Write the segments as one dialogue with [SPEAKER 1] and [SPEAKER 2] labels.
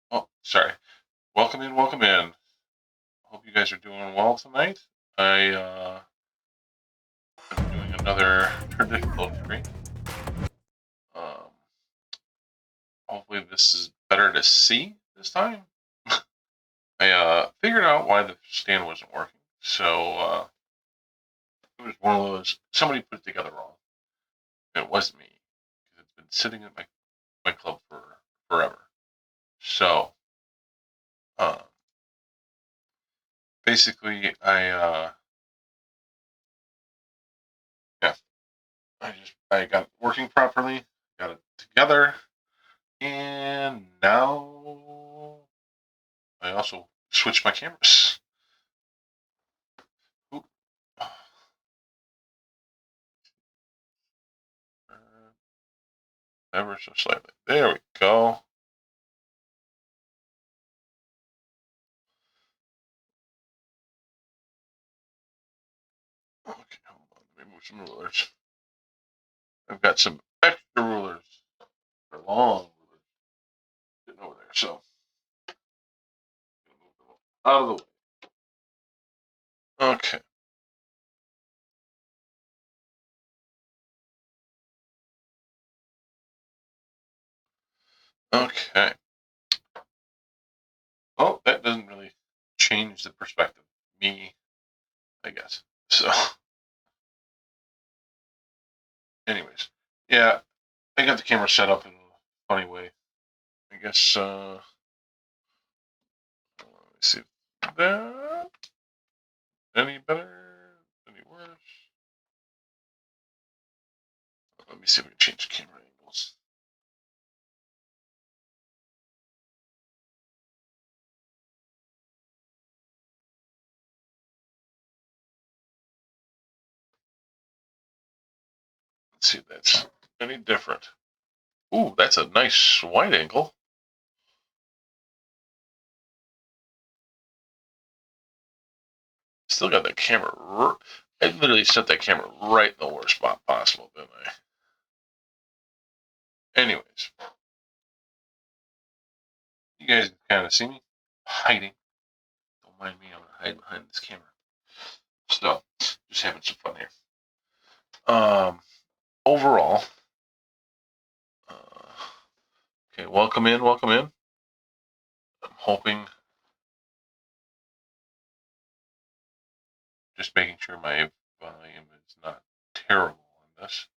[SPEAKER 1] Oh, sorry. Welcome in, welcome in. Hope you guys are doing well tonight. I am doing another traditional stream. Um, Hopefully this is better to see this time. I figured out why the stand wasn't working. So it was one of those somebody put it together wrong. It wasn't me because it's been sitting in my club for forever. So uh, basically, yeah, I got it working properly, got it together. And now I also switched my cameras. Oop. Ever so slightly. There we go. Okay, hold on. Let me move some rulers. I've got some extra rulers. They're long rulers sitting over there. So I'm gonna move them out of the way. Okay. Okay. Oh, that doesn't really change the perspective. Me, I guess. So, anyways, yeah, I got the camera set up in a funny way. I guess. Let me see that. Any better? Any worse? Let me see if we can change camera angles. Let's see if that's any different. Ooh, that's a nice wide angle. Still got that camera. I literally set that camera right in the worst spot possible, didn't I? Anyways, you guys can kind of see me hiding. Don't mind me, I'm gonna hide behind this camera. So, just having some fun here. Overall, okay, welcome in, welcome in. I'm hoping, just making sure my volume is not terrible on this.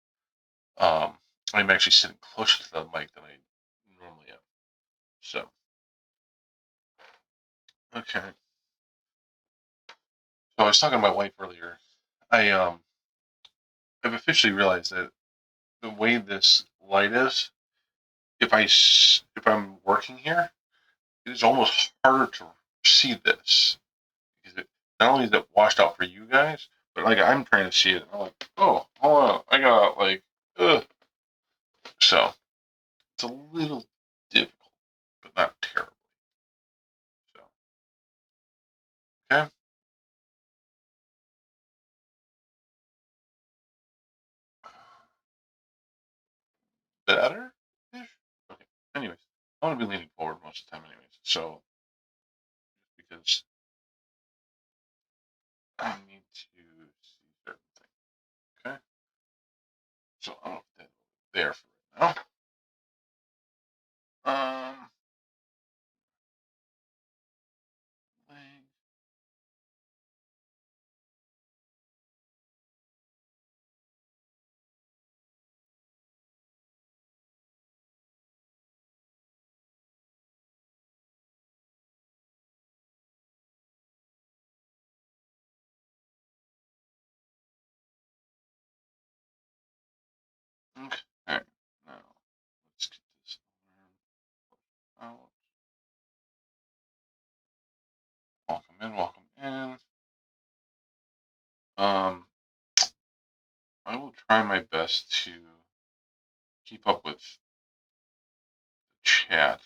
[SPEAKER 1] I'm actually sitting closer to the mic than I normally am. So, okay. So I was talking to my wife earlier. I I've officially realized that the way this light is, if I'm working here, it is almost harder to see this because not only is it washed out for you guys, but like I'm trying to see it, and I'm like, oh, hold on, I got like, ugh. So it's a little difficult, but not terrible. So okay, better. Okay. Anyways, I want to be leaning forward most of the time, anyways. So because I need to see certain things. Okay. So I'll put that there for right now. Leg. Okay. All right. Now let's get this arm out. Welcome in. Welcome in. Um, I will try my best to keep up with the chat.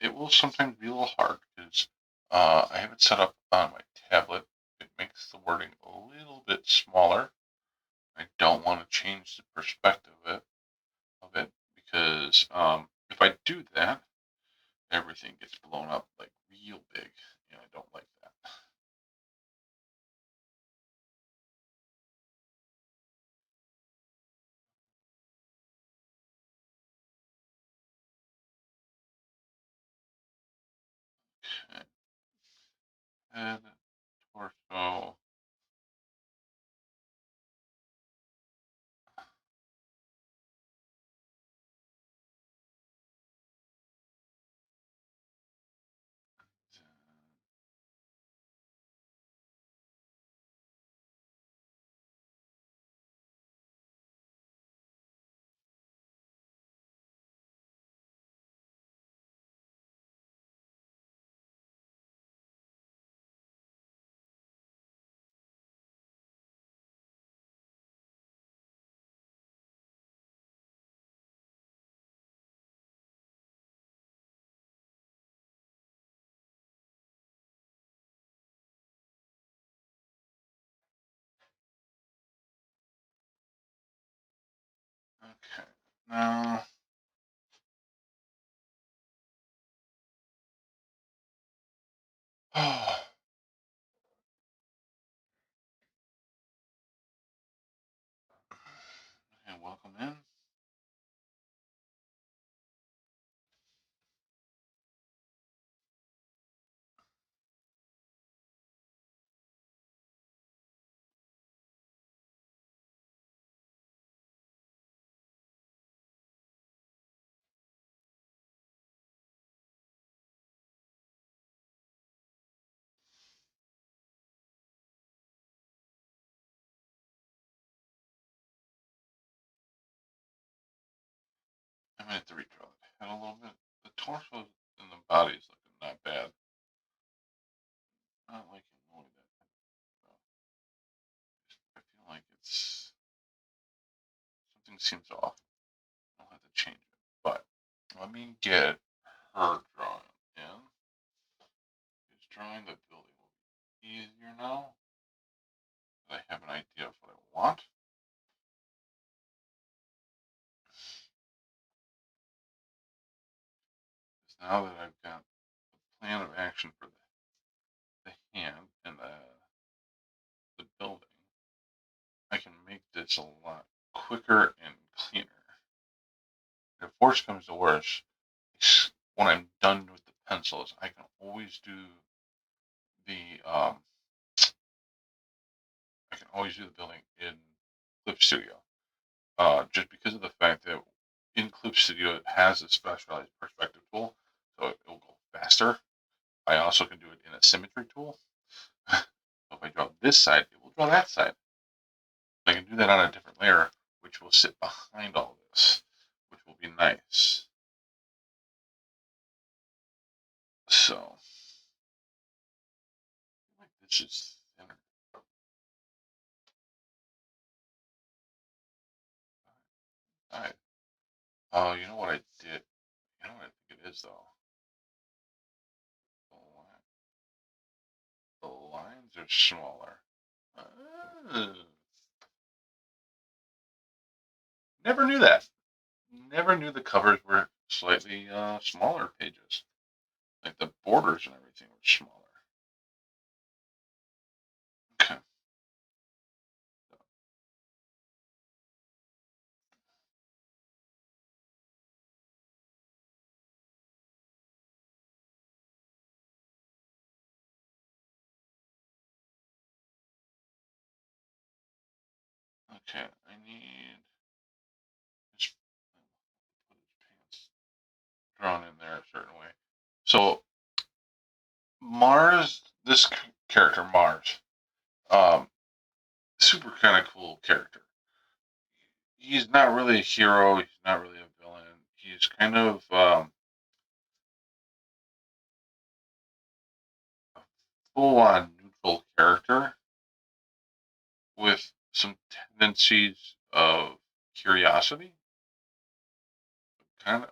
[SPEAKER 1] It will sometimes be a little hard because I have it set up on my tablet. It makes the wording a little bit smaller. I don't want to change the perspective of it because if I do that, everything gets blown up like real big, and I don't like that. Okay. Head, torso. Okay. Now. Oh. And welcome in. I might have to redraw the head a little bit. The torso and the body is looking not bad. Not liking the way that. I feel like it's something seems off. I'll have to change it. But let me get her drawing in. Because drawing the building will be easier now. I have an idea of what I want. Because now that I've got a plan of action for the hand and the building, I can make this a lot quicker and cleaner. If worse comes to worse, when I'm done with the pencils, I can always do the I can always do the building in Clip Studio. Just because of the fact that in Clip Studio it has a specialized perspective tool, so it will go faster. I also can do it in a symmetry tool. So if I draw this side, it will draw that side. I can do that on a different layer, which will sit behind all this, which will be nice. So, like this is thinner. All right. Oh, you know what I did? You know what I think it is though. The lines are smaller. Uh, Never knew that. Never knew the covers were slightly smaller pages. Like the borders and everything were smaller. Okay. Okay. I need just put his pants drawn in there a certain way. So Mars, this character Mars, um, super kind of cool character. He's not really a hero. He's not really a villain. He's kind of a full-on neutral character with some tendencies of curiosity, kind of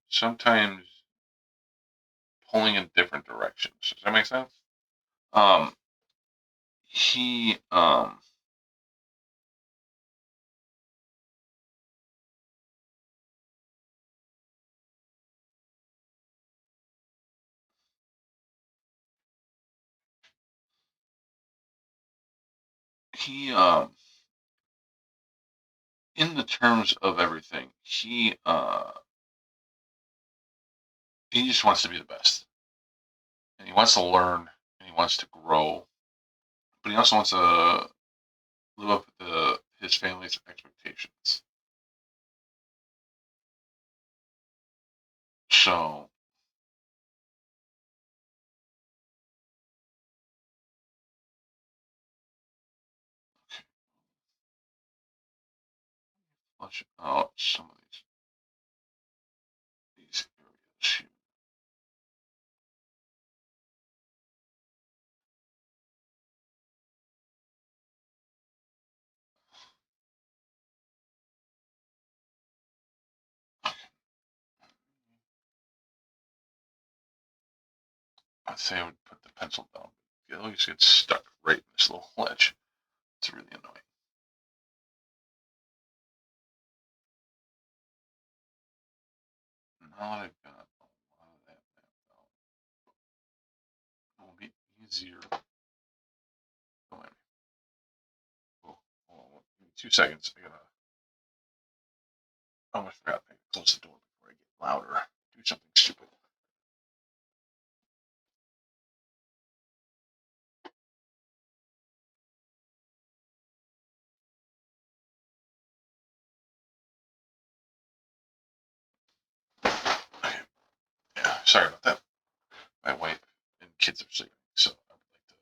[SPEAKER 1] sometimes pulling in different directions. Does that make sense? Um, he he in the terms of everything, he just wants to be the best, and he wants to learn, and he wants to grow, but he also wants to live up to his family's expectations. So flush out some of these areas here. I'd say I would put the pencil down. It always gets stuck right in this little ledge. It's really annoying. Now that I've got a lot of that mapped out, it will be easier. Oh, wait. Oh, hold on, give me 2 seconds. I gotta. I almost forgot. I gotta close the door before I get louder. Do something stupid. Okay. Yeah, sorry about that. My wife and kids are sleeping, so I would like to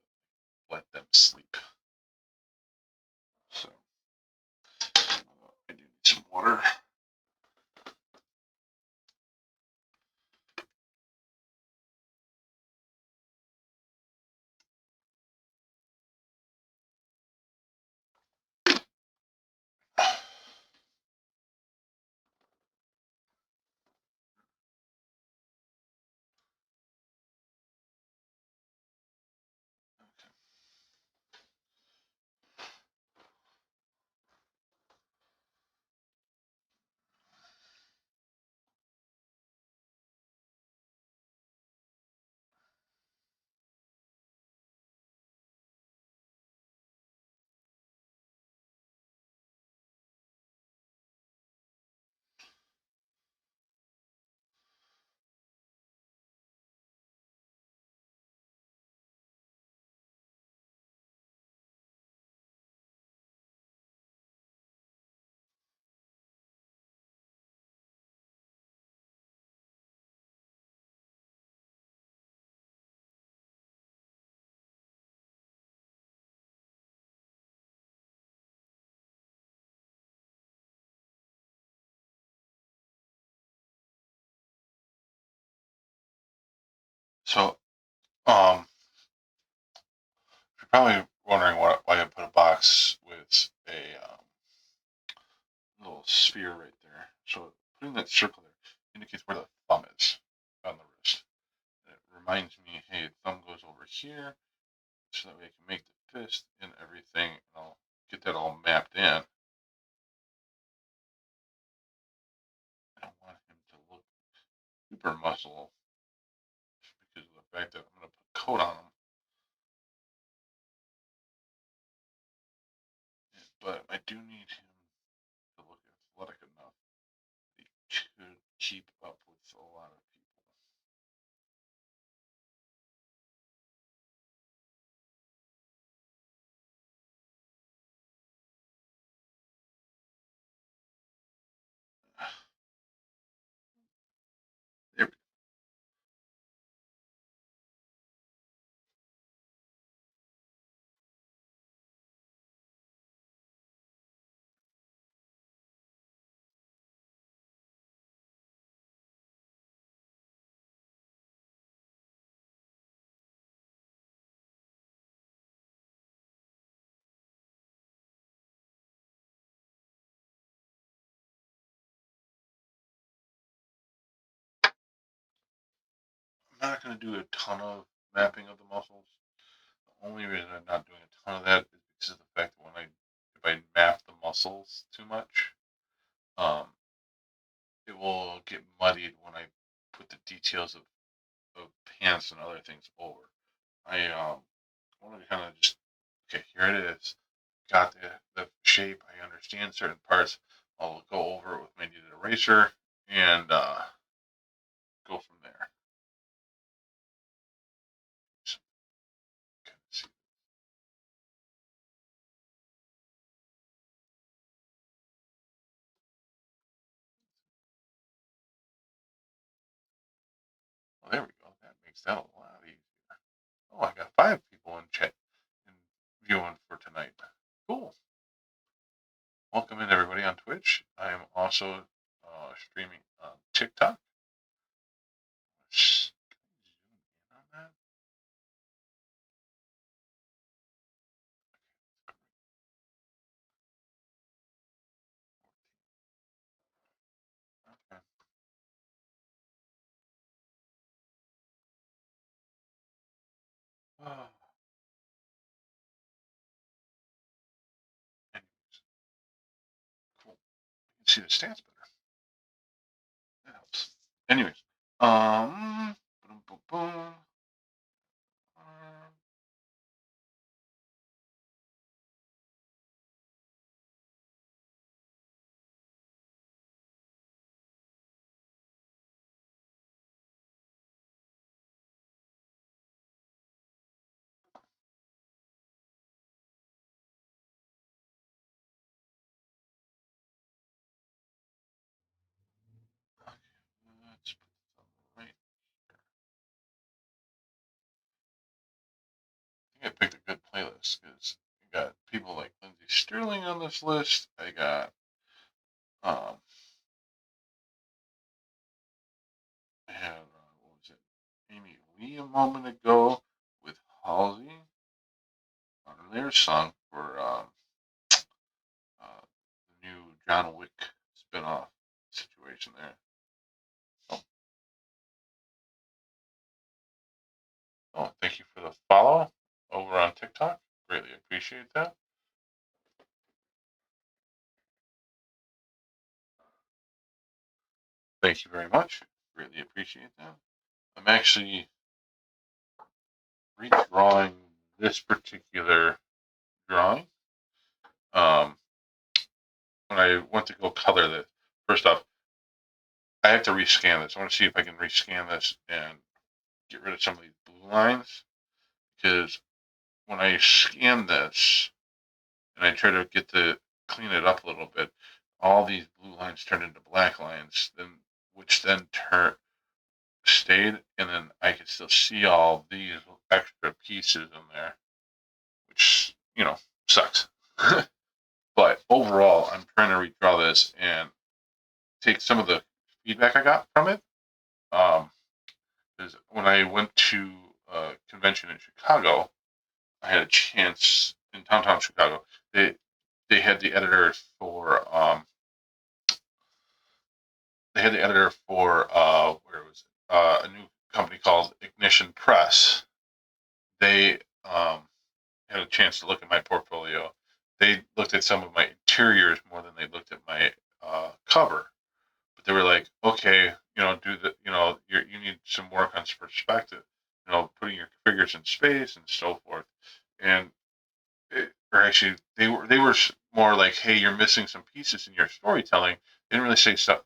[SPEAKER 1] let them sleep. So I do need some water. So, you're probably wondering why I put a box with a little sphere right there. So putting that circle there indicates where the thumb is on the wrist. It reminds me, hey, thumb goes over here, so that way I can make the fist and everything, and I'll get that all mapped in. I don't want him to look super muscle because of the fact that I'm going to put coat on him. But I do need him to look athletic enough that he could keep up with a lot of people. There we go. I'm not going to do a ton of mapping of the muscles. The only reason I'm not doing a ton of that is because of the fact that if I map the muscles too much, um, it will get muddied when I put the details of pants and other things over. I want to kind of just, okay, here it is. got the shape, I understand certain parts, I'll go over it with my kneaded eraser and go from there. So, see. Well, there we go. That makes that a lot easier. Oh, I got 5 people in chat and viewing for tonight. Cool. Welcome in everybody on Twitch. I am also streaming on TikTok. Zoom in on that. Okay. Oh, anyways, cool. You can see the stats better. That helps. Anyways, boom, boom, boom. Okay, let's put this on the right. I think I picked a good playlist because you got people like Lindsay Sterling on this list. I got I had what was it? Amy Lee a moment ago with Halsey on their song for the new John Wick spinoff situation there. Oh, thank you for the follow over on TikTok. Greatly appreciate that. Thank you very much. Greatly appreciate that. I'm actually redrawing this particular drawing. When I went to go color this, first off, I have to rescan this. I want to see if I can rescan this and get rid of some of these blue lines, because when I scan this and I try to get to clean it up a little bit, all these blue lines turn into black lines, which then stayed, and then I could still see all these extra pieces in there, which sucks. But overall, I'm trying to redraw this and take some of the feedback I got from it. Because when I went to a convention in Chicago, I had a chance in downtown Chicago. They had the editor for where was it? A new company called Ignition Press. They had a chance to look at my portfolio. They looked at some of my interiors more than they looked at my cover. But they were like, okay, do the, you need some work on perspective, putting your figures in space and so forth. And or actually, they were more like, hey, you're missing some pieces in your storytelling. They didn't really say stuff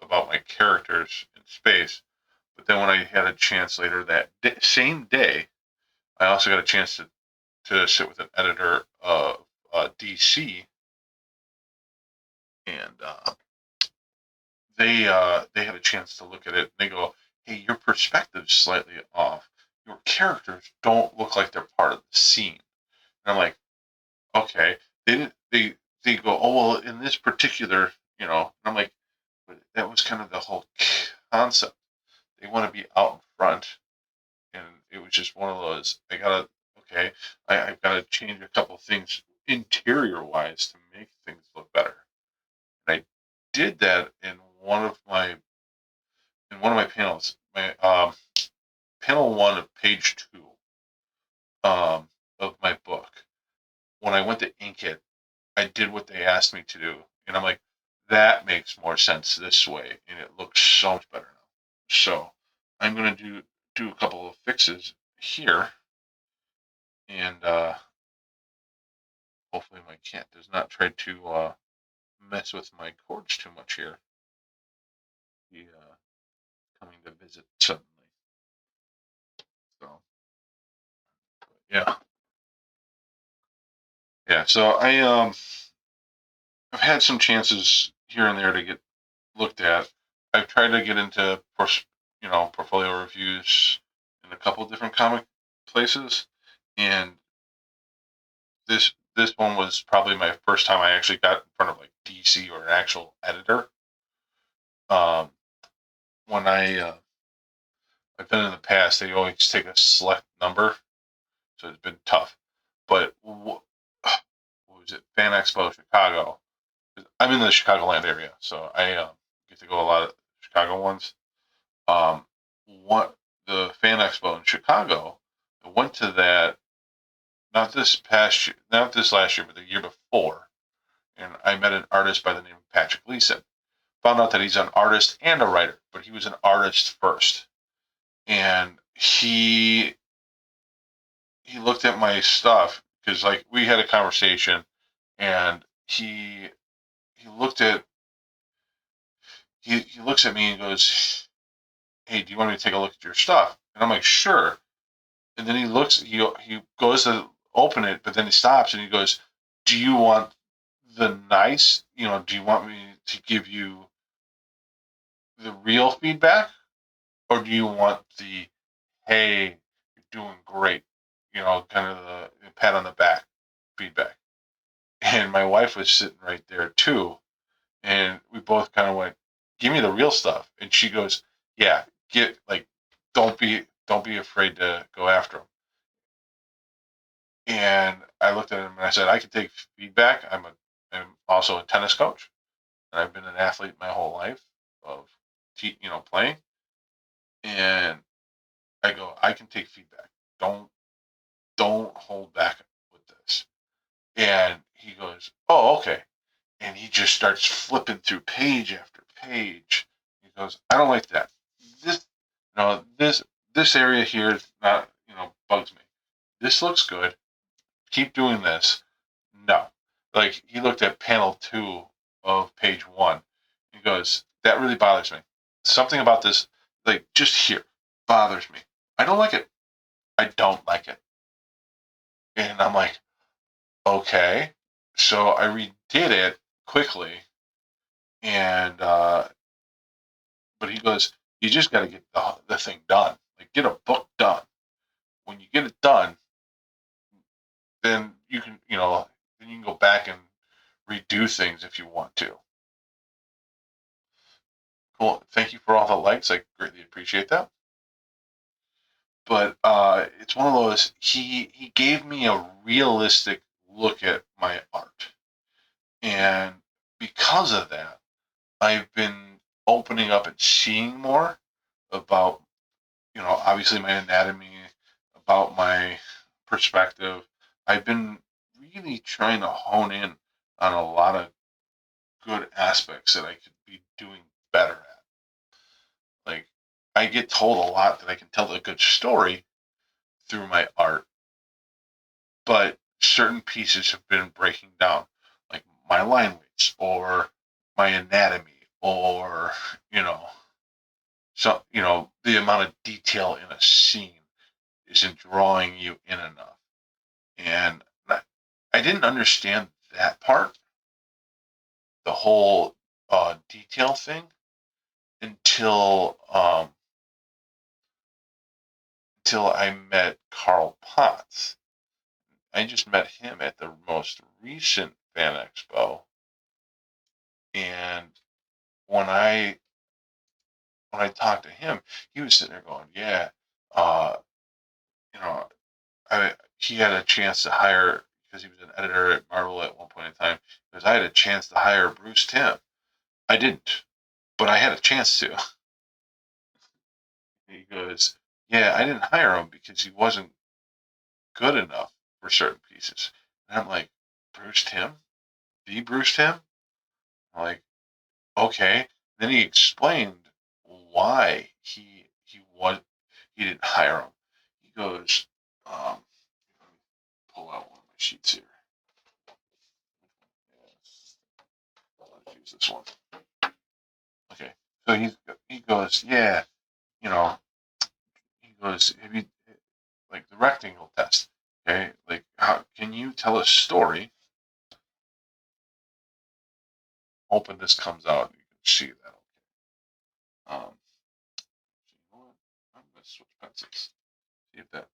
[SPEAKER 1] about my characters in space. But then when I had a chance later that same day, I also got a chance to sit with an editor of DC, and they had a chance to look at it. And they go, "Hey, your perspective's slightly off. Your characters don't look like they're part of the scene." And I'm like, "Okay." They didn't. They go, "Oh well, in this particular, And I'm like, "But that was kind of the whole concept. They want to be out in front." And it was just one of those. I've got to change a couple things interior wise to make things look better. And I did that in one of my panels. My panel 1 of page 2 of my book. When I went to ink it, I did what they asked me to do, and I'm like, that makes more sense this way, and it looks so much better now. So I'm gonna do a couple of fixes here, and hopefully cat does not try to mess with my cords too much here. He coming to visit suddenly. So yeah, yeah. So I've had some chances here and there to get looked at. I've tried to get into portfolio reviews in a couple of different comic places, and this one was probably my first time I actually got in front of like DC or an actual editor. Um, when I've been in the past, they always take a select number, so it's been tough. But what was it? Fan Expo Chicago. I'm in the Chicagoland area, so I get to go to a lot of Chicago ones. Um, what the Fan Expo in Chicago, I went to that not this past year, not this last year, but the year before, and I met an artist by the name of Patrick Leeson. Found out that he's an artist and a writer, but he was an artist first, and he looked at my stuff because like we had a conversation, and he looked at he looks at me and goes, "Hey, do you want me to take a look at your stuff?" And I'm like, "Sure." And then he goes to open it, but then he stops and he goes, "Do you want the nice? Do you want me to give you the real feedback, or do you want the hey, you're doing great, kind of the pat on the back feedback?" And my wife was sitting right there too, and we both kind of went, "Give me the real stuff." And she goes, "Yeah, get like, don't be afraid to go after them." And I looked at him and I said, "I can take feedback. I'm also a tennis coach, and I've been an athlete my whole life of, playing." And I go, "I can take feedback. Don't don't hold back with this." And he goes, "Oh, okay." And he just starts flipping through page after page. He goes, "I don't like that. This, this area here is not, bugs me. This looks good. Keep doing this." No. Like he looked at panel 2 of page 1. He goes, "That really bothers me. Something about this, like just here, bothers me. I don't like it. I don't like it." And I'm like, "Okay." So I redid it quickly, and but he goes, "You just got to get the thing done. Like get a book done. When you get it done, then then you can go back and redo things if you want to." Cool. Thank you for all the likes. I greatly appreciate that. But it's one of those. He gave me a realistic look at my art, and because of that, I've been opening up and seeing more about obviously my anatomy, about my perspective. I've been really trying to hone in on a lot of good aspects that I could be doing better at. Like I get told a lot that I can tell a good story through my art, but certain pieces have been breaking down, like my line weights or my anatomy or the amount of detail in a scene isn't drawing you in enough. And I didn't understand that part, the whole detail thing, until I met Carl Potts. I just met him at the most recent Fan Expo, and when I talked to him, he was sitting there going, "Yeah, uh, you know, he had a chance to hire because he was an editor at Marvel at one point in time. Because I had a chance to hire Bruce Timm. I didn't, but I had a chance to." He goes, "Yeah, I didn't hire him because he wasn't good enough for certain pieces." And I'm like, "Bruce Timm? The Bruce Timm?" I'm like, "Okay." Then he explained why he didn't hire him. He goes, let me pull out one of my sheets here. use this one. Okay, so he goes, yeah, you know, he goes, have you like the rectangle test? Okay, like how can you tell a story? Hoping this comes out, you can see that. Okay. You know what? I'm gonna switch pencils. See if that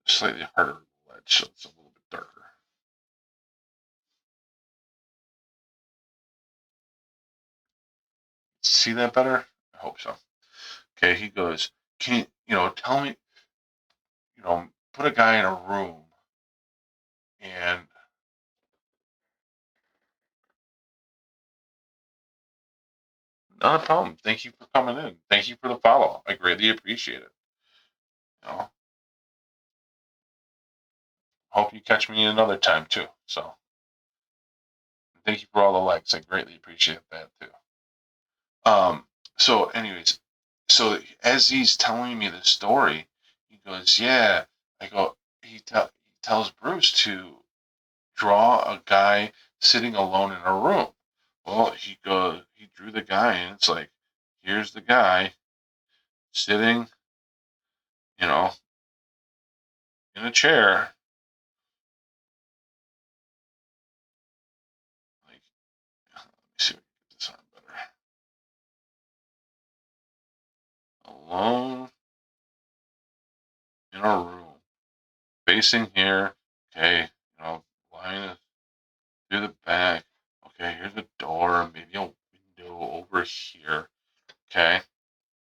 [SPEAKER 1] slightly harder lead, so it's a little bit darker. See that better? I hope so. Okay, he goes, can you tell me, put a guy in a room and not a problem. Thank you for coming in. Thank you for the follow. I greatly appreciate it. You know, hope you catch me another time too. So thank you for all the likes. I greatly appreciate that too. So anyways, so as he's telling me the story, he goes, yeah. I go, he tells Bruce to draw a guy sitting alone in a room. Well, he drew the guy, and it's like, here's the guy sitting, you know, in a chair. Like, let me see if I can get this on better. Alone in a room, facing here. Okay, line through the back. Okay, here's a door, maybe a window over here. Okay,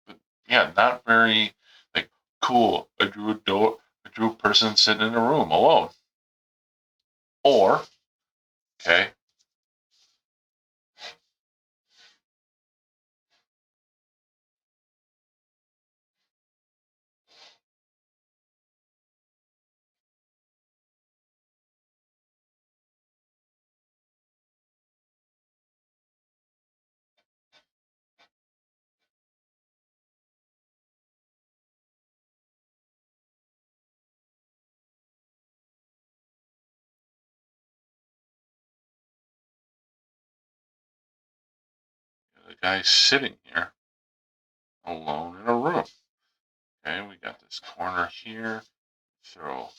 [SPEAKER 1] but yeah, not very like cool. I drew a door. I drew a person sitting in a room alone. Or okay, the guy's sitting here alone in a room. Okay, we got this corner here. Throw a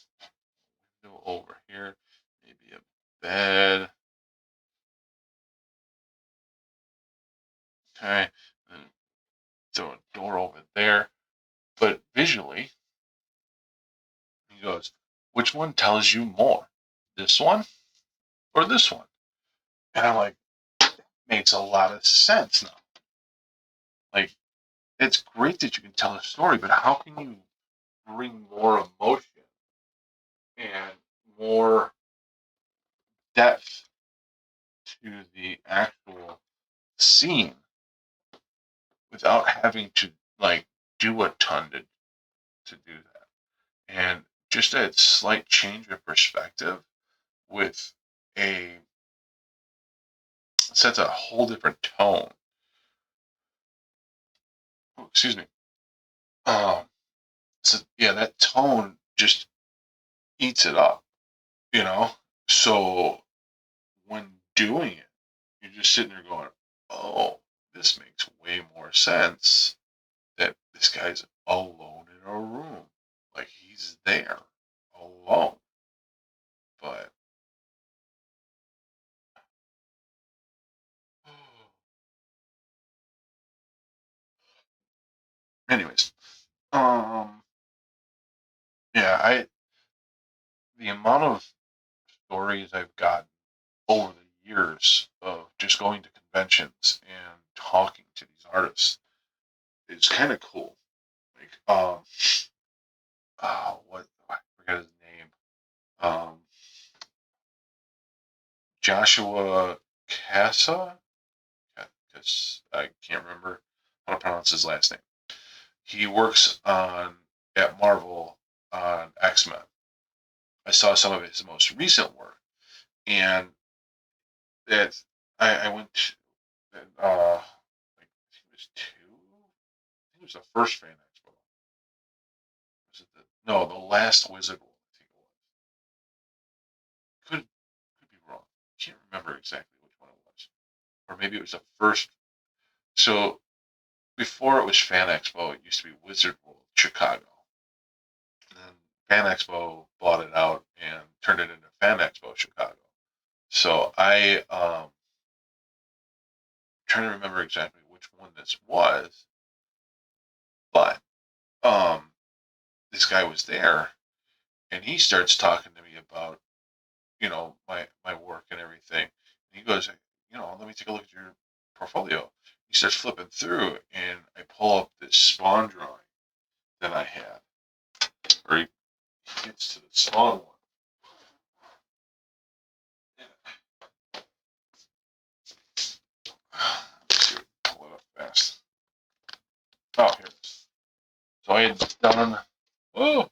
[SPEAKER 1] window over here. Maybe a bed. Okay, and throw a door over there. But visually, he goes, which one tells you more? This one or this one? And I'm like, makes a lot of sense now. Like, it's great that you can tell a story, but how can you bring more emotion and more depth to the actual scene without having to like do a ton to do that? And just that slight change of perspective with a sets a whole different tone. Oh, excuse me. Um, so yeah, that tone just eats it up, you know. So when doing it, you're just sitting there going, "Oh, this makes way more sense that this guy's alone in a room, like he's there alone." But anyways, um, yeah, I the amount of stories I've got over the years of just going to conventions and talking to these artists is kind of cool. Like, what I forget his name. Joshua Casa. Because I can't remember how to pronounce his last name. He works on at Marvel on X-Men. I saw some of his most recent work, and that I went to, like, I think it was two. I think it was the first Fan Expo. Was it no, the last Wizard World, I think it was. remember exactly which one it was, or maybe it was the first. So before it was Fan Expo, it used to be Wizard World Chicago. And then Fan Expo bought it out and turned it into Fan Expo Chicago. So trying to remember exactly which one this was, but this guy was there, and he starts talking to me about my work and everything. And he goes, let me take a look at your portfolio. He starts flipping through, and I pull up this Spawn drawing that I had, or he gets to the Spawn one. Let's see, pull it up fast. Oh, here it is. So I had done. Oh,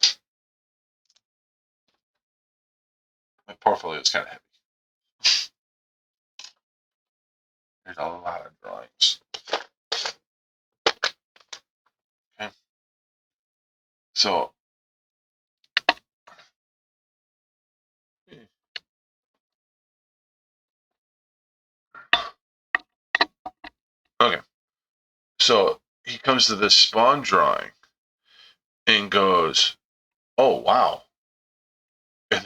[SPEAKER 1] my portfolio is kind of heavy. There's a lot of drawings. Okay. So. Okay. So he comes to this Spawn drawing and goes, "Oh wow," and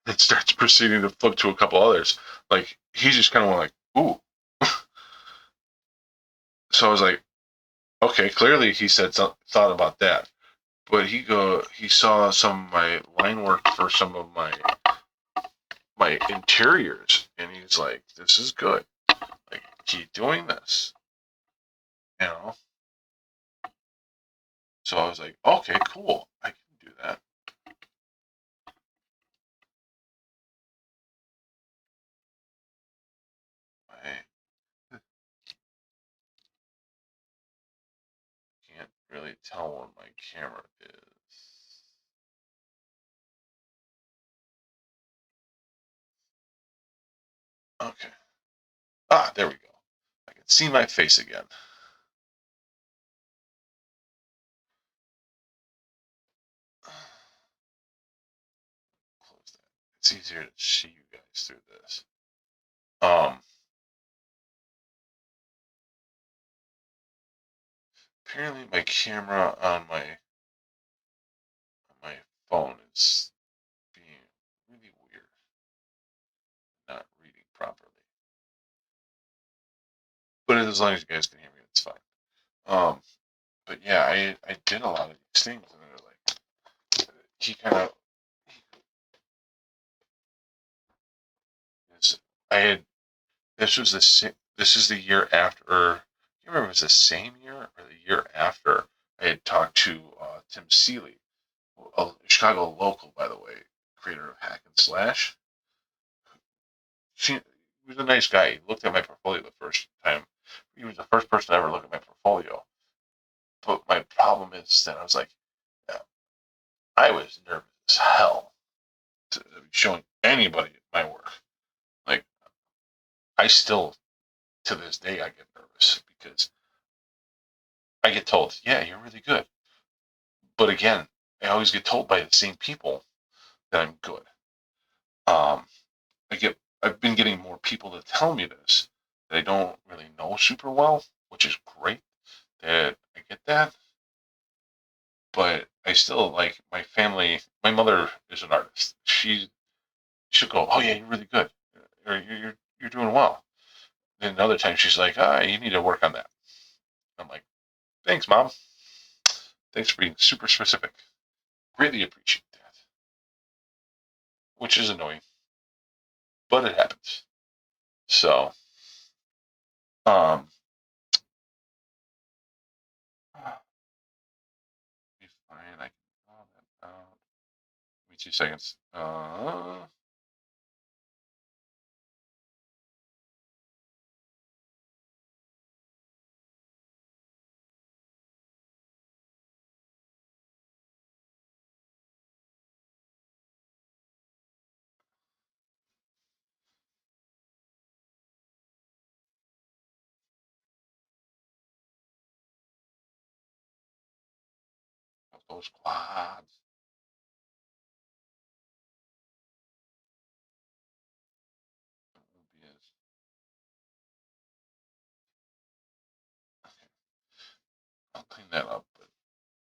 [SPEAKER 1] then starts proceeding to flip to a couple others. Like he just kind of went like, "Ooh." So I was like, "Okay." Clearly, he said thought about that, but he saw some of my line work for some of my interiors, and he's like, "This is good. Like keep doing this," you know. So I was like, "Okay, cool. I can do that." I can't really tell where my camera is. Okay. Ah, there we go. I can see my face again. Close that. It's easier to see you guys through this. Um, Apparently my camera on my phone is being really weird, not reading properly. But as long as you guys can hear me, it's fine. Um, but yeah, I did a lot of these things, and they're like he kind of I had this was this is the year after. You remember it was the same year or the year after I had talked to Tim Seeley, a Chicago local, by the way, creator of Hack and Slash. He was a nice guy. He looked at my portfolio the first time. He was the first person to ever look at my portfolio. But my problem is that I was like, yeah, I was nervous as hell to showing anybody my work. Like, I still, to this day, I get nervous because I get told, yeah, you're really good. But again, I always get told by the same people that I'm good. Um, I've been getting more people to tell me this that I don't really know super well, which is great that I get that. But I still like my family. My mother is an artist. She'll go, "Oh yeah, you're really good, or you're doing well." Then another time she's like, "Ah, you need to work on that." I'm like, "Thanks, mom. Thanks for being super specific. Greatly appreciate that." Which is annoying, but it happens. So, um, be fine. I can call that out. Give me 2 seconds. Those quads. I'll clean that up, but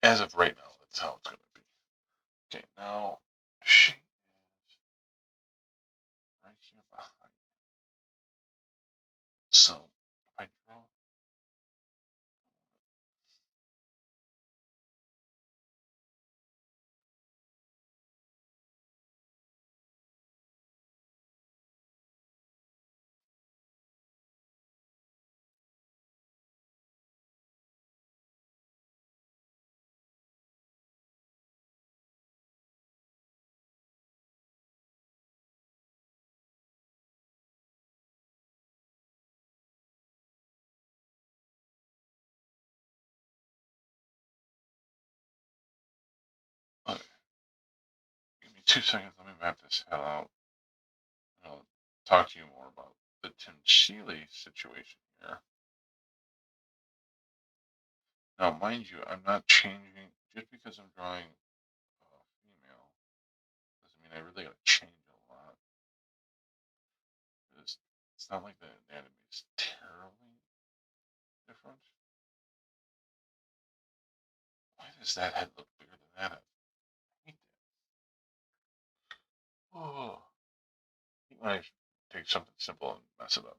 [SPEAKER 1] as of right now, that's how it's going to be. Okay, now she is right here behind. So if I draw. Okay, give me 2 seconds. Let me map this hell out. I'll talk to you more about the Tim Shealy situation here. Now, mind you, I'm not changing just because I'm drawing a female. Doesn't mean I really got to change a lot. It's not like the anatomy is terribly different. Why does that head look bigger than that head? I hate that. Oh, I hate when I take something simple and mess it up.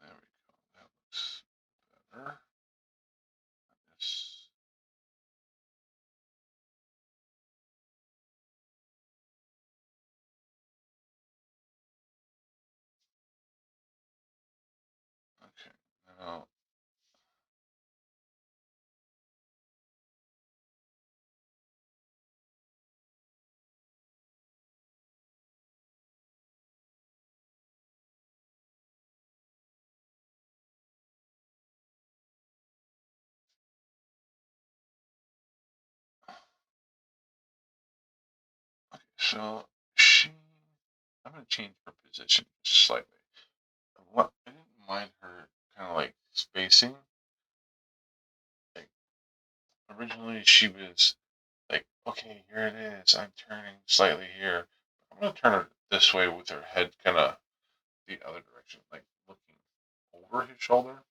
[SPEAKER 1] There we go. That looks better. This. Okay. Now. Okay. So she. I'm gonna change her position slightly. I didn't mind her kind of like spacing. Like originally she was like, okay, here it is. I'm turning slightly here. I'm gonna turn her this way with her head kind of the other direction, like looking over his shoulder,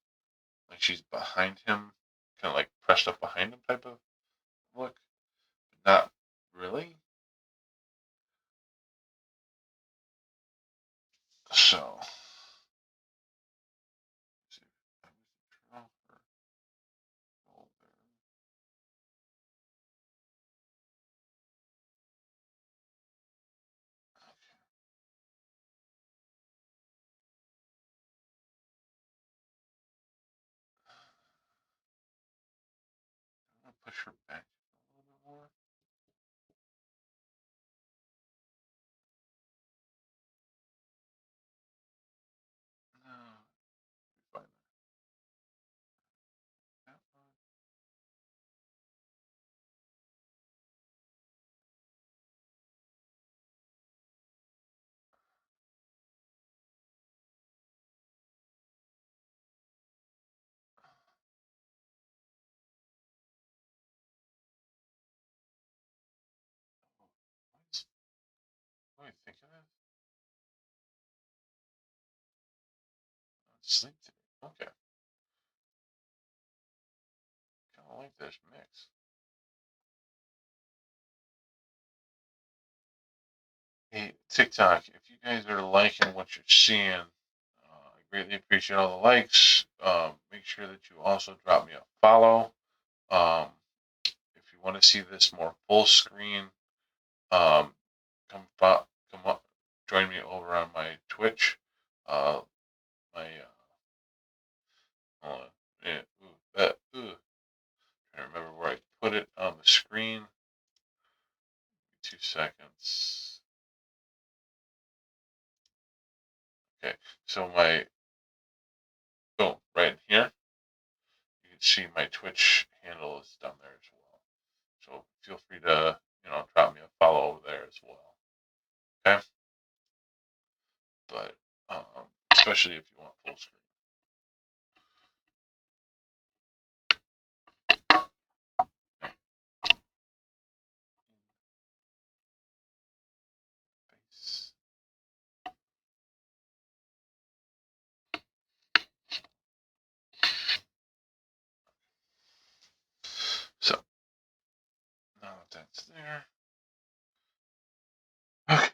[SPEAKER 1] like she's behind him, kind of like pressed up behind him type of look. But not really. So, let's see. I'm gonna push her back a little bit more. No, fine. That one. What do you think of this? Sleep today. Okay. Kind of like this mix. Hey, TikTok, if you guys are liking what you're seeing, I greatly appreciate all the likes. Make sure that you also drop me a follow. Um, if you want to see this more full screen, come up, join me over on my Twitch. My hold on, yeah, trying to remember where I put it on the screen. 2 seconds. Okay, so my boom right here. You can see my Twitch handle is down there as well. So feel free to, drop me a follow over there as well. Okay? But especially if you want full screen. So now that that's there. Okay.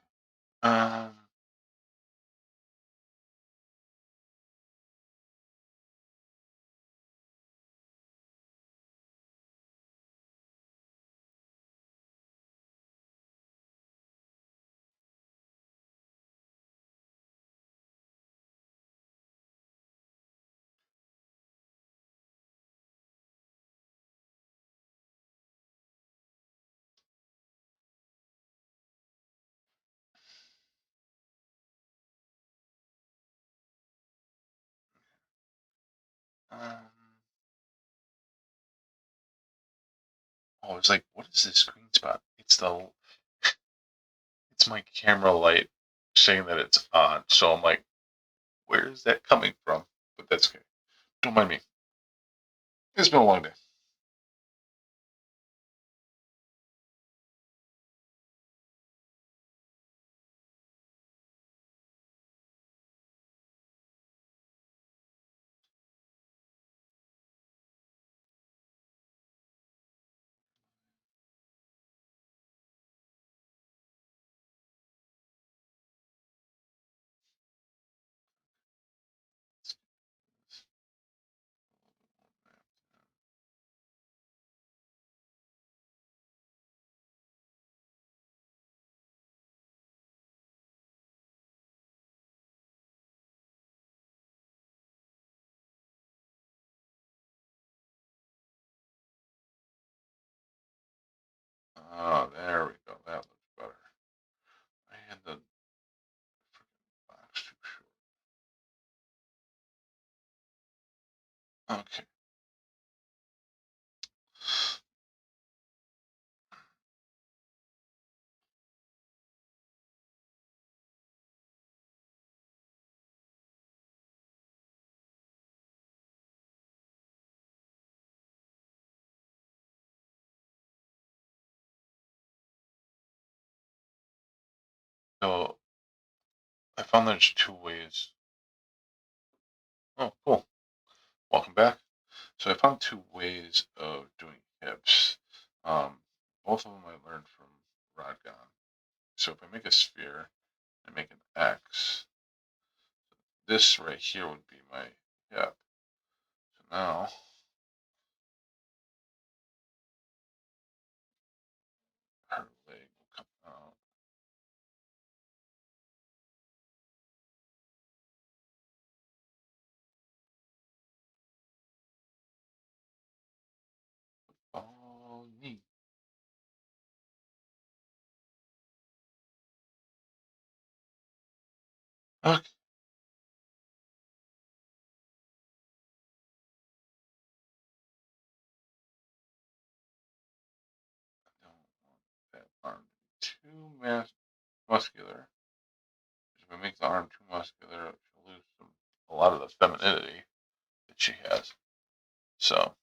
[SPEAKER 1] Oh, it's like, what is this green spot? It's my camera light saying that it's on. So I'm like, where is that coming from? But that's okay. Don't mind me. It's been a long day. Oh, there we go. That looks better. I had the freaking box too short. Okay. So I found there's two ways. Oh, cool. Welcome back. So I found two ways of doing hips. Both of them I learned from Rodgon. So if I make a sphere and make an X, this right here would be my hip. So now her leg will come out. Oh, neat. Okay. I don't want that arm to be too muscular. If I make the arm too muscular, she'll lose a lot of the femininity that she has. So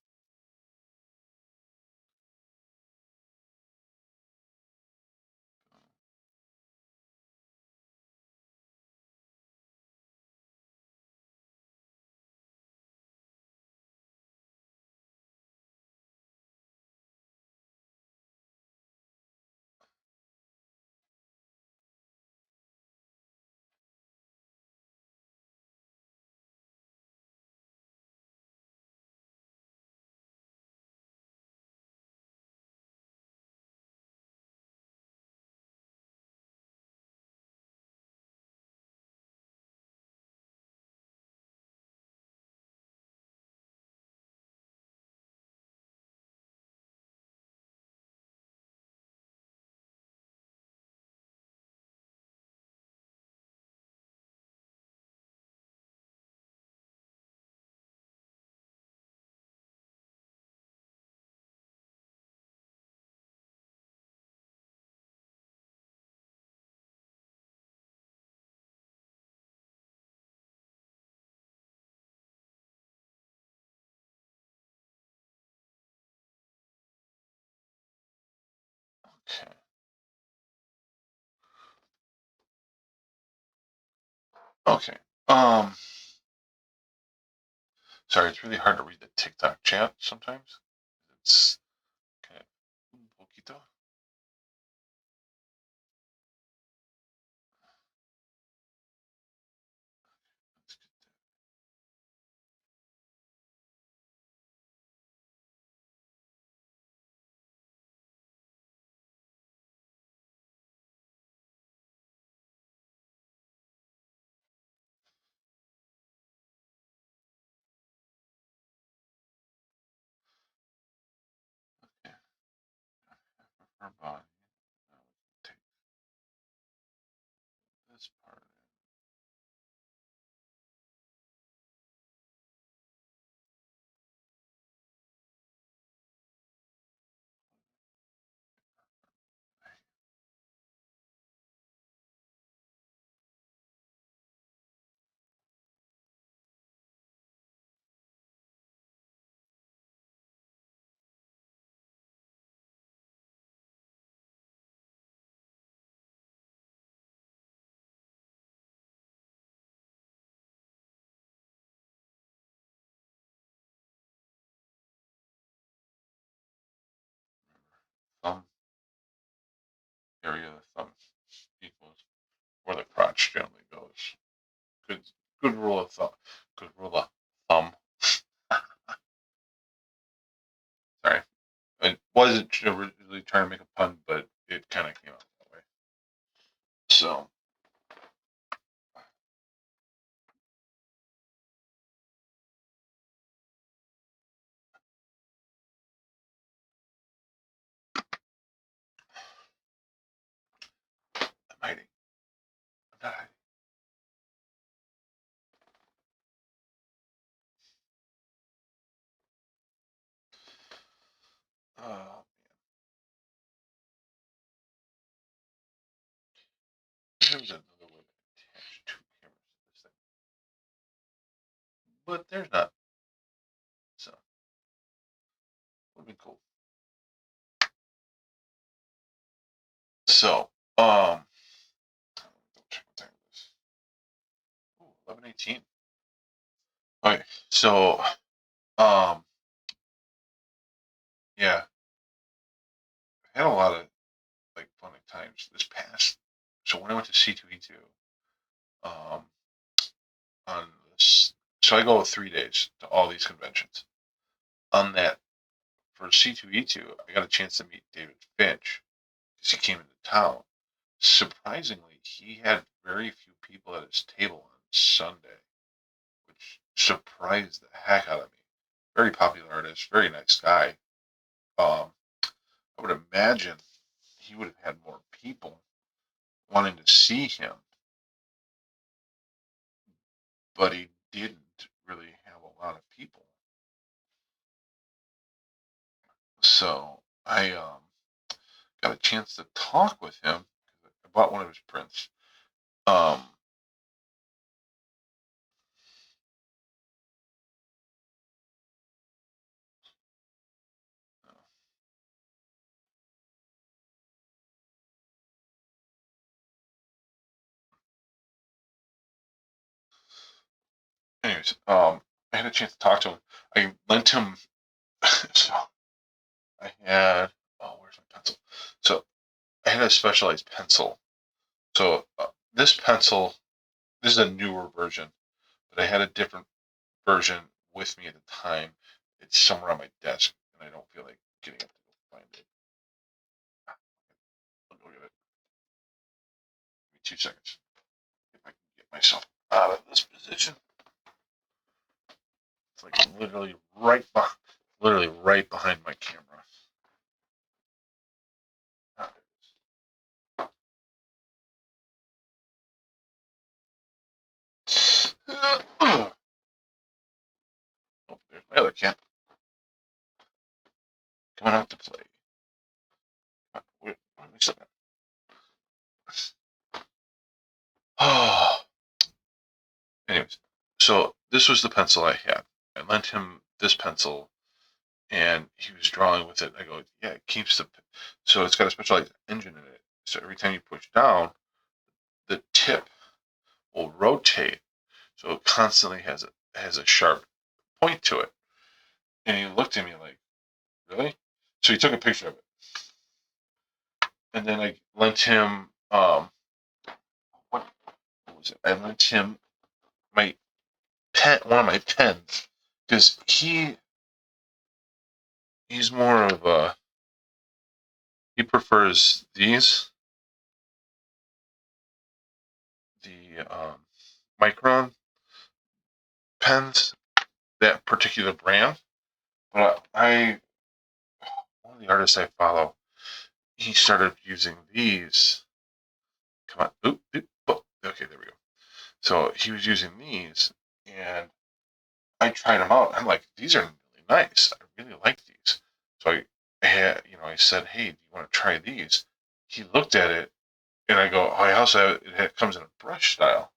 [SPEAKER 1] Okay. Sorry, it's really hard to read the TikTok chat sometimes. It's kind of un poquito. Let's get that. Yeah, her body. Now we can take this part in. Thumb area of the thumb equals where the crotch generally goes. Good, good rule of thumb. Good rule of thumb. Sorry, I wasn't originally trying to make a pun, but it kind of came out that way. So, I'm hiding. I'm not hiding. Oh, there's another way to attach two cameras to this thing, but there's not. So, would be cool. So, check what time it is. Ooh, 11:18. Okay, so, um, yeah, I had a lot of like fun times this past. So when I went to C2E2, um, on this, so I go 3 days to all these conventions. On that, for C2E2, I got a chance to meet David Finch because he came into town. Surprisingly, he had very few people at his table on Sunday, which surprised the heck out of me. Very popular artist, very nice guy. Um, I would imagine he would have had more people wanting to see him, but he didn't really have a lot of people. So I got a chance to talk with him. I bought one of his prints. Um, anyways, I had a chance to talk to him. I lent him. So I had. Oh, where's my pencil? So I had a specialized pencil. So this pencil, this is a newer version, but I had a different version with me at the time. It's somewhere on my desk, and I don't feel like getting up to go find it. I'll go get it. Give me 2 seconds. If I can get myself out of this position. It's like literally right behind my camera. Ah, oh, there's my other camp coming out to play. Wait, let me stop that. Oh, anyways, so this was the pencil I had. I lent him this pencil, and he was drawing with it. I go, yeah, it keeps the. So it's got a specialized engine in it. So every time you push down, the tip will rotate, so it constantly has a sharp point to it. And he looked at me like, really? So he took a picture of it, and then I lent him what was it? I lent him my pen, one of my pens, because he's more of a, he prefers the Micron pens, that particular brand. But one of the artists I follow, he started using these. Come on, oop, oop, oh, okay, there we go. So he was using these, and I tried them out. I'm like, these are really nice. I really like these. So I said, hey, do you want to try these? He looked at it, and I go, oh, I also have, it comes in a brush style.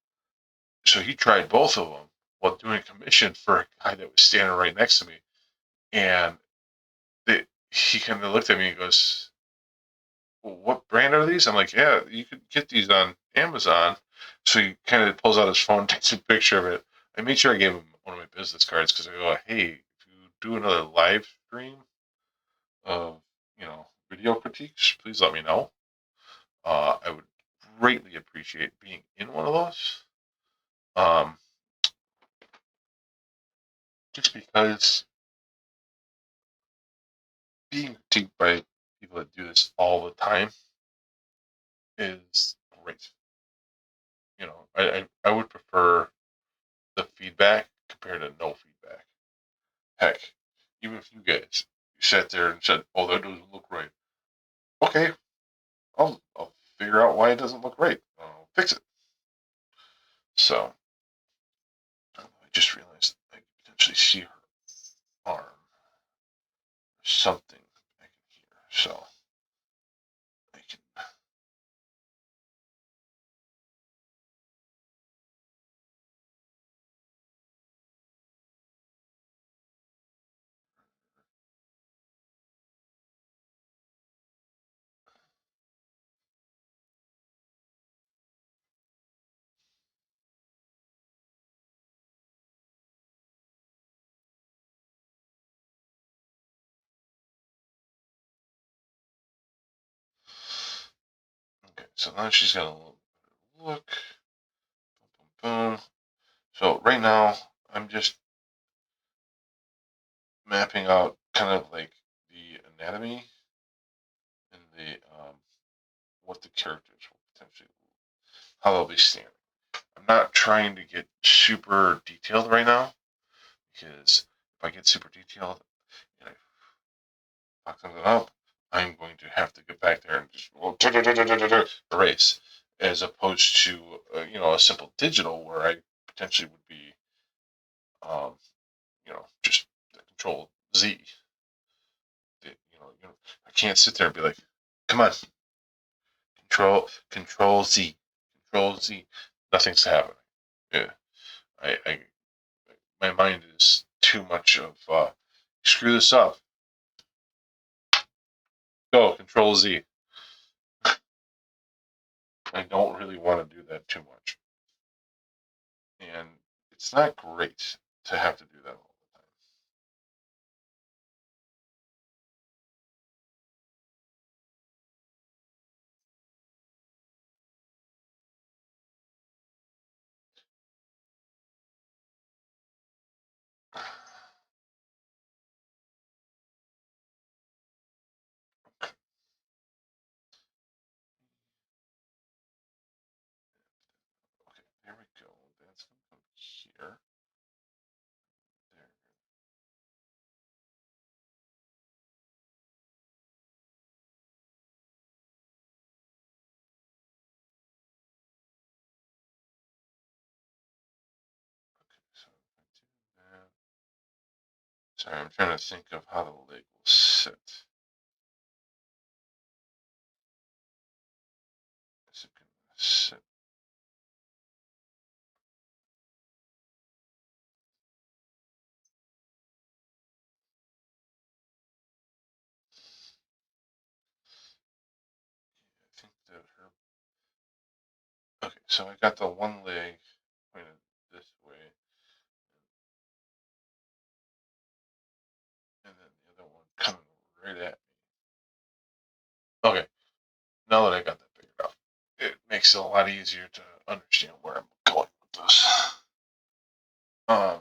[SPEAKER 1] So he tried both of them while doing a commission for a guy that was standing right next to me, and he kind of looked at me and goes, well, what brand are these? I'm like, yeah, you could get these on Amazon. So he kind of pulls out his phone, takes a picture of it. I made sure I gave him one of my business cards because I go, hey, if you do another live stream of, video critiques, please let me know. I would greatly appreciate being in one of those. Just because being critiqued by people that do this all the time is great. I would prefer the feedback compared to no feedback. Heck, even if you guys sat there and said, "Oh, that doesn't look right," okay, I'll figure out why it doesn't look right. I'll fix it. So I just realized I can potentially see her arm or something I can hear. So I can. Okay, so now she's got a little look. Boom, boom. So right now I'm just mapping out kind of like the anatomy and the what the characters will potentially, how they'll be standing. I'm not trying to get super detailed right now because if I get super detailed and I fuck something up, I'm going to have to get back there and just erase, as opposed to a simple digital where I potentially would be um, just Control Z. I can't sit there and be like, come on, Control Z, Control Z. Nothing's happening. Yeah, I my mind is too much of screw this up. Go Control Z. I don't really want to do that too much, and it's not great to have to do that all the time. Okay, there we go. That's going to come here. There. Okay, so if I do that. Sorry, I'm trying to think of how the leg will sit. Is it going to sit? I think that her. Okay, so I got the one leg right at me. Okay, now that I got that figured out, it makes it a lot easier to understand where I'm going with this. Um,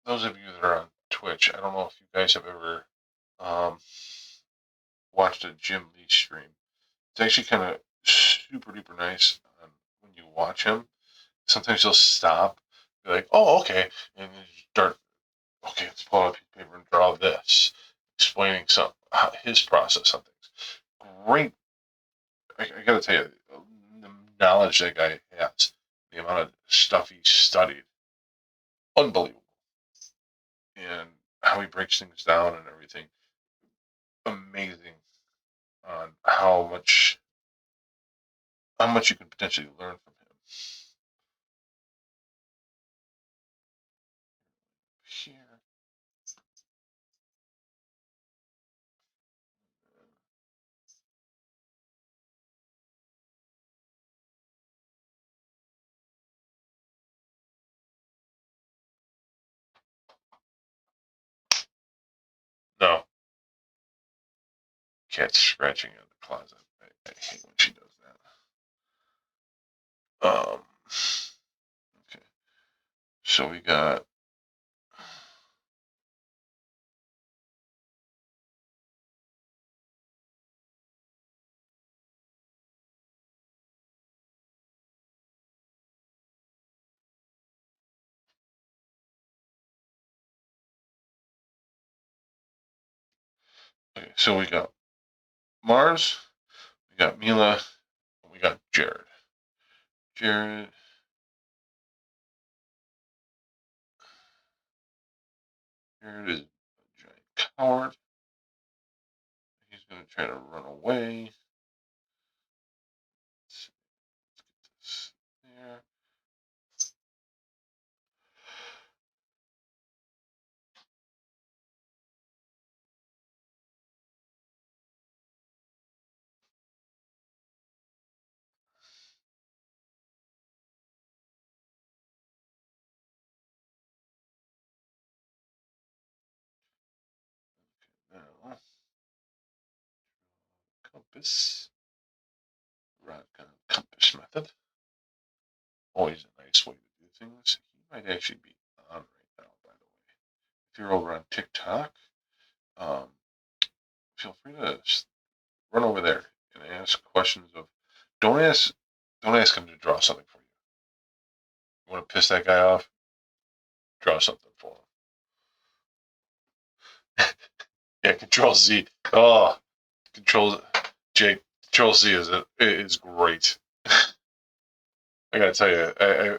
[SPEAKER 1] those of you that are on Twitch, I don't know if you guys have ever um, watched a Jim Lee stream. It's actually kind of super duper nice when you watch him. Sometimes he'll stop, be like, "Oh, okay," and then you start, "Okay, let's pull out a piece of paper and draw this," explaining his process on things. Great. I got to tell you, the knowledge that guy has, the amount of stuff he's studied, unbelievable, and how he breaks things down and everything, amazing on how much you can potentially learn from him. Here, no, cat's scratching in the closet. I hate when she does that. Okay, so we got. Okay, so we got Mars, we got Mila, and we got Jared. Jared is a giant coward. He's going to try to run away. Let's get this there. Now, compass. Right, compass method. Always a nice way to do things. He might actually be on right now, by the way. If you're over on TikTok, um, feel free to run over there and ask questions of. Don't ask. Don't ask him to draw something for you. You want to piss that guy off? Draw something for him. Yeah, Control Z. Oh, Control Jake. Control Z is great. I gotta tell you, I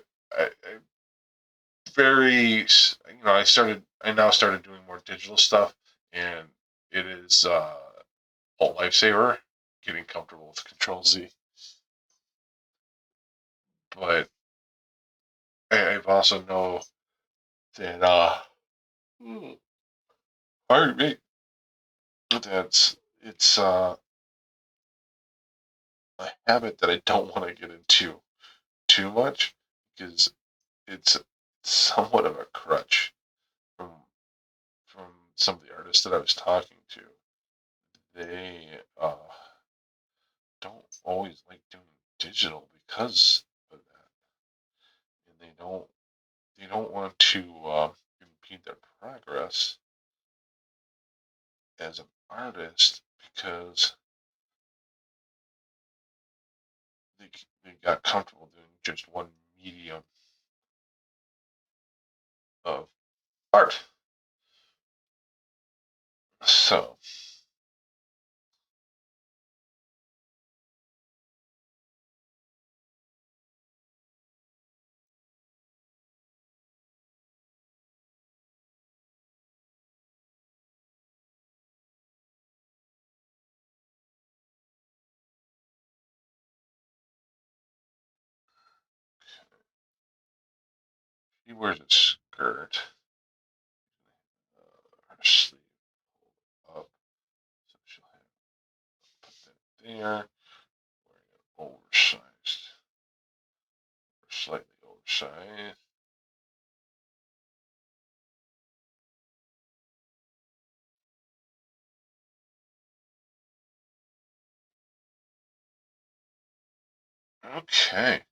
[SPEAKER 1] very, I now started doing more digital stuff, and it is a lifesaver getting comfortable with Control Z. But I've also know that pardon me, that's it's a habit that I don't want to get into too much because it's somewhat of a crutch from from some of the artists that I was talking to. They don't always like doing digital because of that, and they don't want to impede their progress as an artist because they they got comfortable doing just one medium of art. So she wears a skirt, her sleeve up, so she'll have put that there. Wearing an oversized, or slightly oversized. Okay.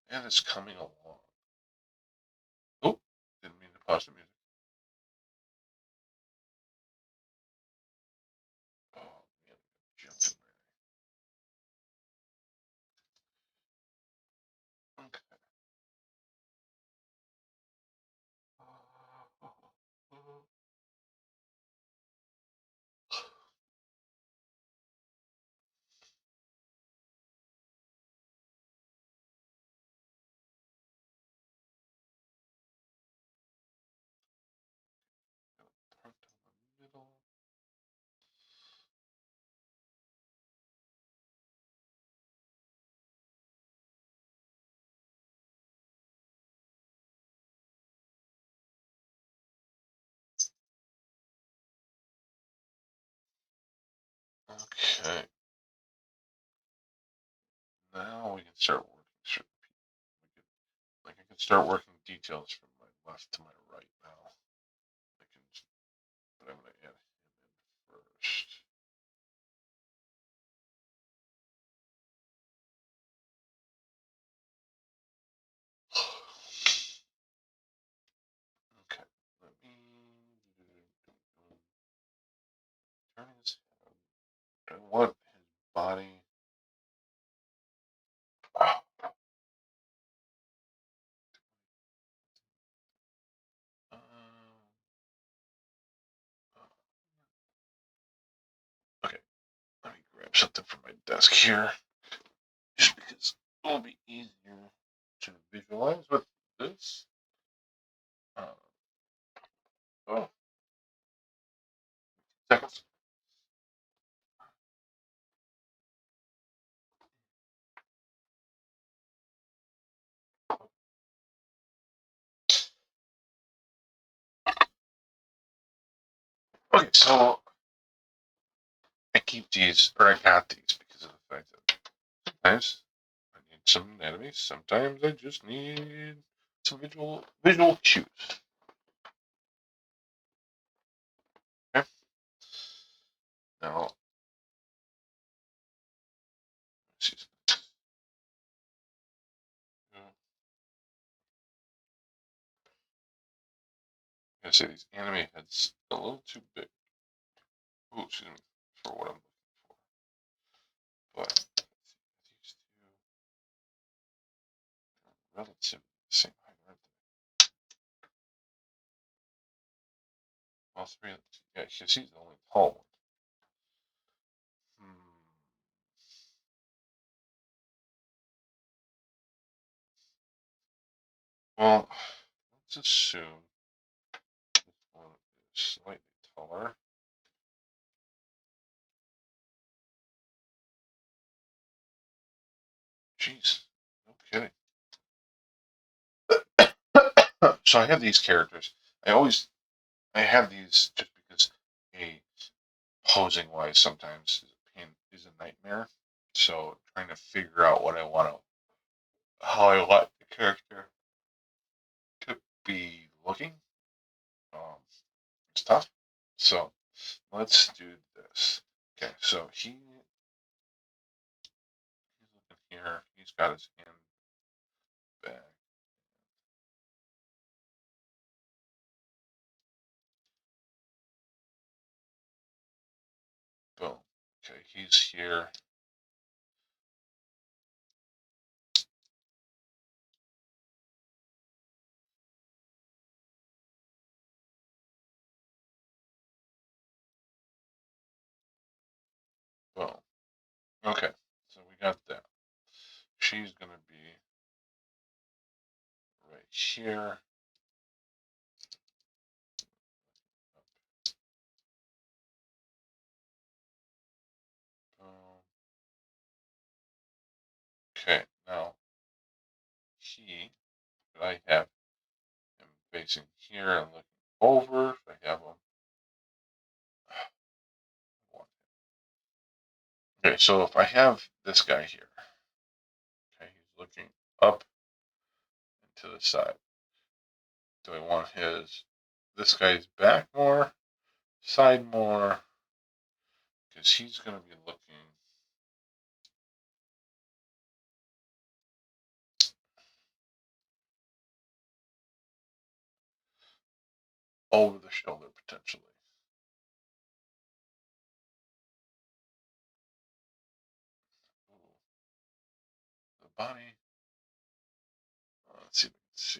[SPEAKER 1] And it's coming along. Oh, didn't mean to pause the music. Oh, man, jumped in there. Okay. Part down the middle. Okay. Now we can start working certain people. Like I can start working details from my left to my right now. I can, but I'm going to add him in first. Okay. Let me turn his head. I want his body. Okay. Let me grab something from my desk here. Just because it'll be easier to visualize with this. Oh, seconds. Okay, so I keep these, or I got these because of the fact that sometimes I need some anatomy. Sometimes I just need some visual cues. Okay. Now, let's see. I'm gonna say these anime heads a little too big. Ooh, excuse me, for what I'm looking for. But these two are relatively the same height, aren't they? All three. Yeah, because he's the only tall one. Well, let's assume this one is slightly taller. Jeez, no kidding. So I have these characters. I have these just because a posing wise sometimes is a nightmare. So trying to figure out how I want the character to be looking, um, is tough. So let's do this. Okay, so he's looking here. He's got his hand back. Boom. Okay, he's here. Boom. Okay, so we got that. She's gonna be right here. Boom. Okay, now I have him facing here and looking over. If I have him. Okay, so if I have this guy here, okay, he's looking up and to the side. Do I want this guy's back more, side more? Because he's going to be looking over the shoulder potentially. Ooh, the body. Let's see if we can see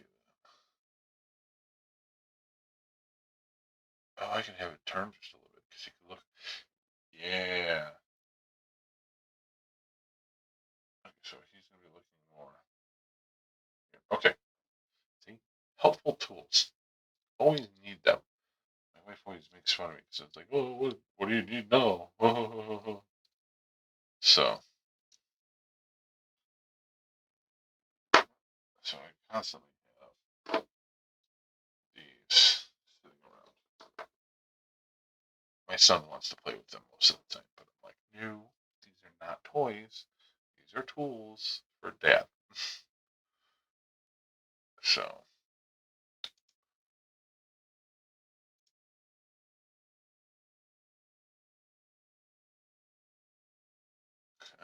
[SPEAKER 1] that. Oh, I can have it turned just a little bit because you can look. Yeah. Okay, so he's going to be looking more. Okay. See? Helpful tools. Always need them. My wife always makes fun of me because it's like, oh, what do you need now? So, so I constantly have these sitting around. My son wants to play with them most of the time, but I'm like, no, these are not toys. These are tools for dad. So,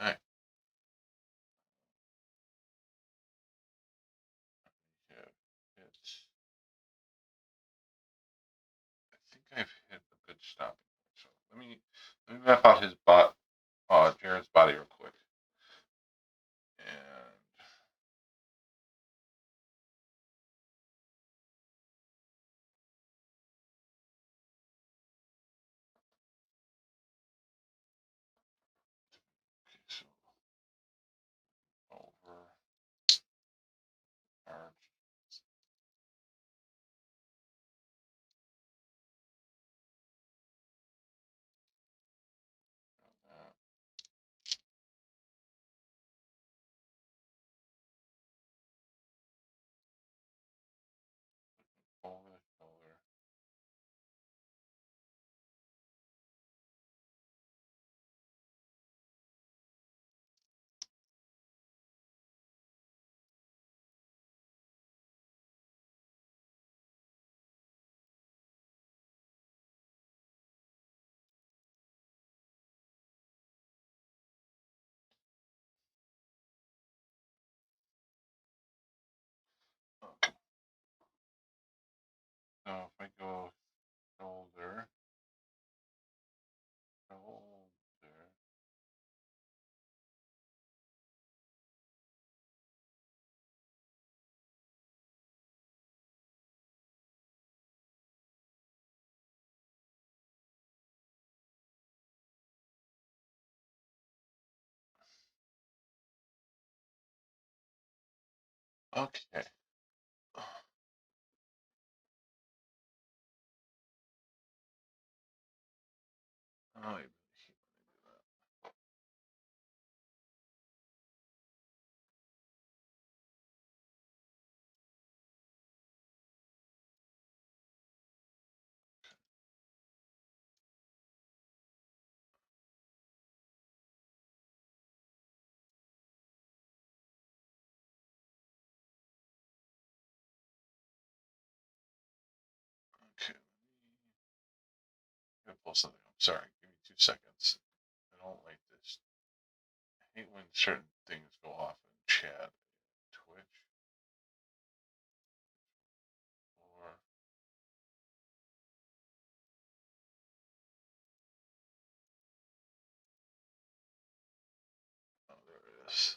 [SPEAKER 1] okay. Yeah, it's, I think I've hit a good stopping point. So let me map out his Jared's body real quick. And okay, so over arch, that, over the shoulder. Okay. So if I go shoulder, shoulder. Okay. Oh, okay. I'm gonna pull something up. Sorry, give me 2 seconds. I don't like this. I hate when certain things go off in chat, Twitch, or oh, there it is.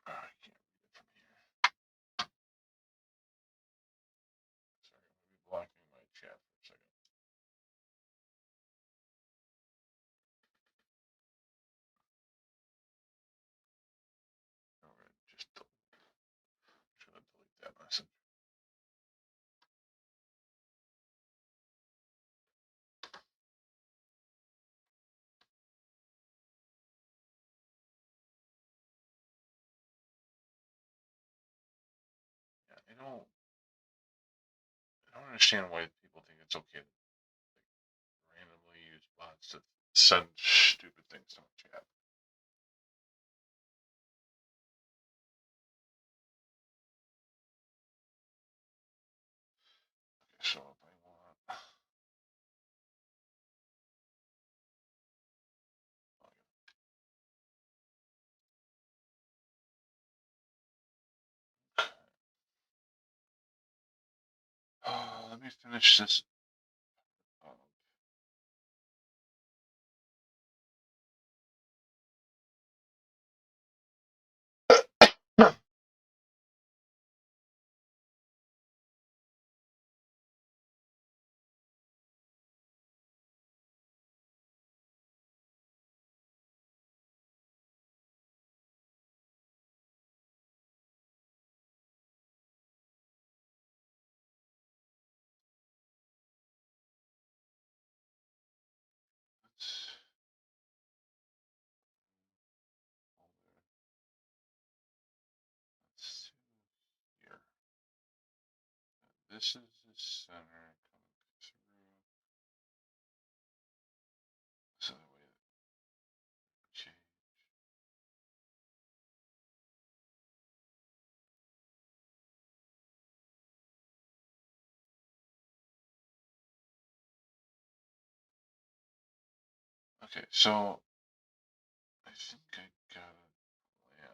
[SPEAKER 1] Oh, I can't read it from here. Sorry, I'm gonna be blocking my chat for a second. All right, just gonna delete that message. Yeah, I don't understand why people think it's okay to randomly use bots to send stupid things to my chat. Okay, so if I want, oh, let me finish this. Let's here. This is the center coming through. So that way it change. Okay, so I think I got a plan.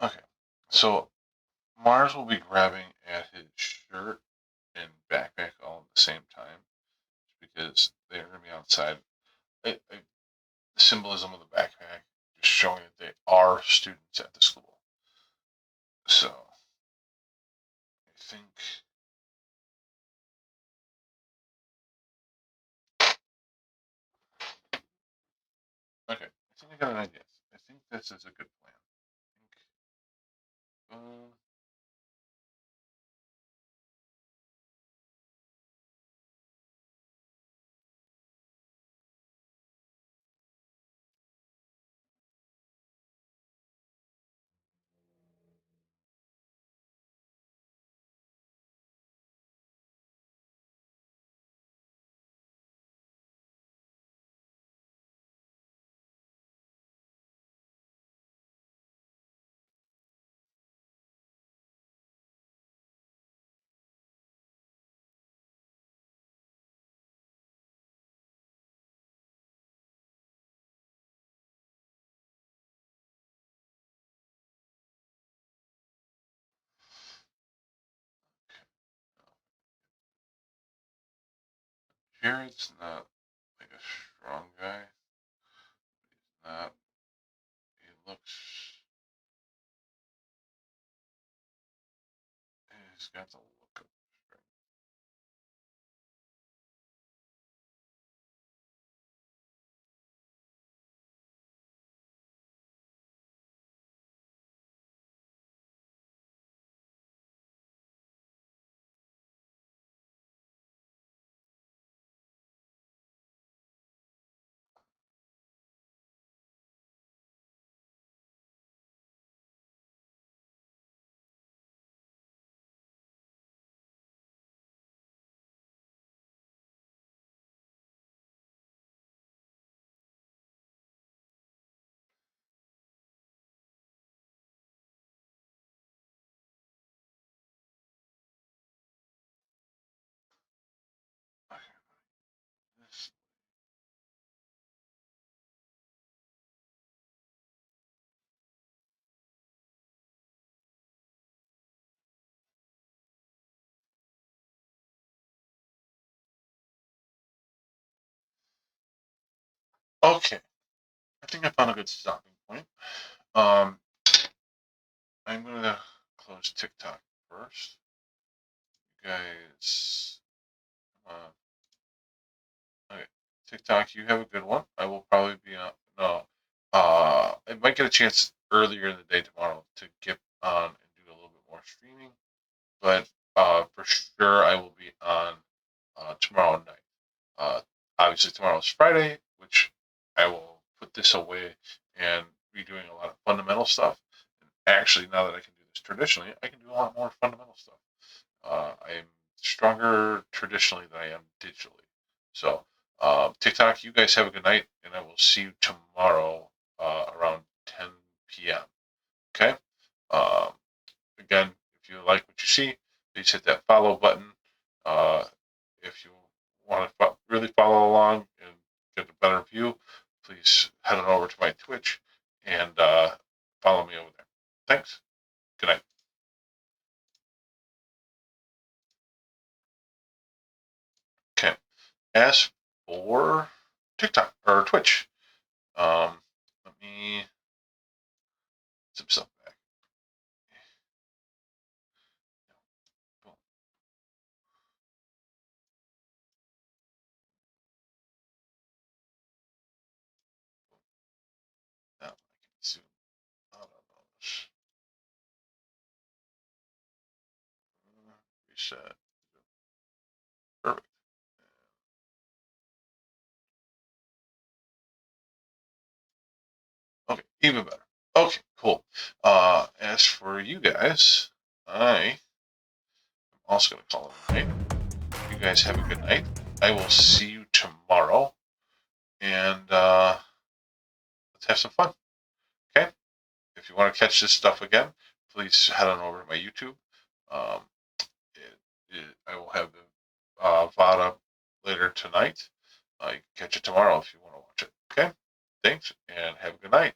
[SPEAKER 1] Okay, so Mars will be grabbing at his shirt and backpack all at the same time because they're going to be outside. The symbolism of the backpack just showing that they are students at the school. So I think. Okay, I think I got an idea. I think this is a good plan. I think, Jared's not like a strong guy. He's not. He looks. He's got the look of strength. Okay, this. Okay, I think I found a good stopping point. Um, I'm gonna close TikTok first. You guys, okay. TikTok, you have a good one. I will probably be on. No, I might get a chance earlier in the day tomorrow to get on and do a little bit more streaming, but for sure I will be on tomorrow night. Uh, Obviously tomorrow is Friday, which I will put this away and be doing a lot of fundamental stuff. And actually, now that I can do this traditionally, I can do a lot more fundamental stuff. I'm stronger traditionally than I am digitally. So, TikTok, you guys have a good night, and I will see you tomorrow around 10 p.m. Okay? Um, Again, if you like what you see, please hit that follow button. Uh, if you want to really follow along and get a better view, please head on over to my Twitch and follow me over there. Thanks. Good night. Okay. As for TikTok or Twitch, let me zip stuff back. Boom. Now I can zoom out on those. Reset. Perfect. Okay, even better. Okay, cool. As for you guys, I am also going to call it a night. You guys have a good night. I will see you tomorrow, and let's have some fun. Okay? If you want to catch this stuff again, please head on over to my YouTube. Um, I will have the VOD up later tonight. You can catch it tomorrow if you want to watch it. Okay? Thanks, and have a good night.